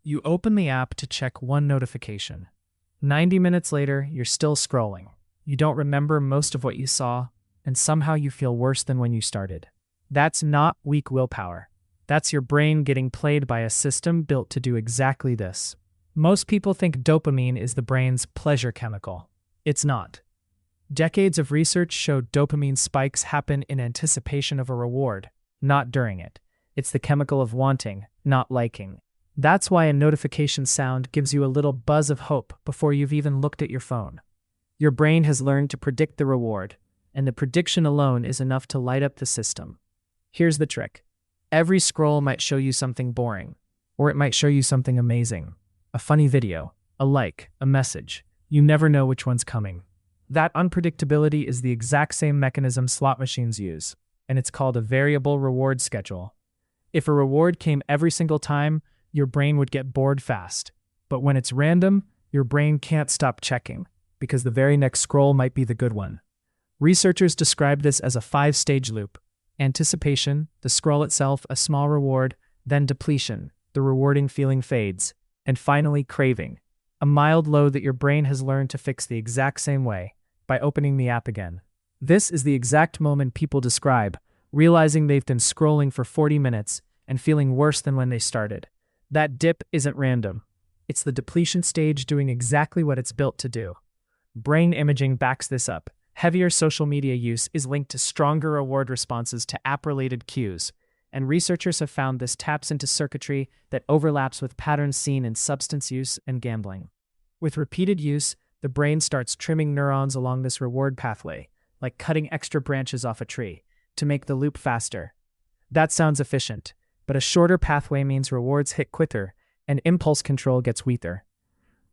You open the app to check one notification. 90 minutes later, you're still scrolling. You don't remember most of what you saw, and somehow you feel worse than when you started. That's not weak willpower. That's your brain getting played by a system built to do exactly this. Most people think dopamine is the brain's pleasure chemical. It's not. Decades of research show dopamine spikes happen in anticipation of a reward, not during it. It's the chemical of wanting, not liking. That's why a notification sound gives you a little buzz of hope before you've even looked at your phone. Your brain has learned to predict the reward, and the prediction alone is enough to light up the system. Here's the trick. Every scroll might show you something boring, or it might show you something amazing. A funny video, a like, a message. You never know which one's coming. That unpredictability is the exact same mechanism slot machines use, and it's called a variable reward schedule. If a reward came every single time, your brain would get bored fast. But when it's random, your brain can't stop checking, because the very next scroll might be the good one. Researchers describe this as a 5-stage loop. Anticipation, the scroll itself, a small reward, then depletion, the rewarding feeling fades, and finally craving, a mild low that your brain has learned to fix the exact same way, by opening the app again. This is the exact moment people describe, realizing they've been scrolling for 40 minutes and feeling worse than when they started. That dip isn't random. It's the depletion stage doing exactly what it's built to do. Brain imaging backs this up. Heavier social media use is linked to stronger reward responses to app-related cues, and researchers have found this taps into circuitry that overlaps with patterns seen in substance use and gambling. With repeated use, the brain starts trimming neurons along this reward pathway, like cutting extra branches off a tree, to make the loop faster. That sounds efficient, but a shorter pathway means rewards hit quicker, and impulse control gets weaker.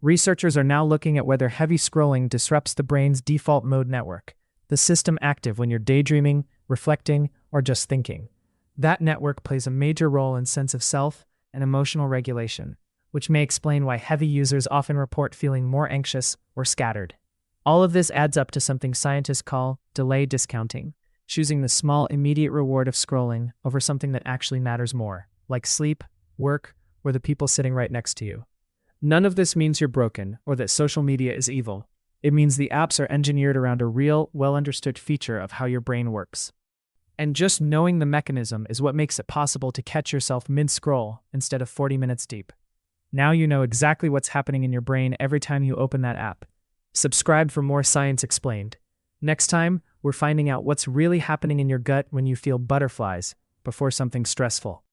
Researchers are now looking at whether heavy scrolling disrupts the brain's default mode network, the system active when you're daydreaming, reflecting, or just thinking. That network plays a major role in sense of self and emotional regulation, which may explain why heavy users often report feeling more anxious or scattered. All of this adds up to something scientists call delay discounting, choosing the small immediate reward of scrolling over something that actually matters more, like sleep, work, or the people sitting right next to you. None of this means you're broken or that social media is evil. It means the apps are engineered around a real, well-understood feature of how your brain works. And just knowing the mechanism is what makes it possible to catch yourself mid-scroll instead of 40 minutes deep. Now you know exactly what's happening in your brain every time you open that app. Subscribe for more Science Explained. Next time, we're finding out what's really happening in your gut when you feel butterflies before something stressful.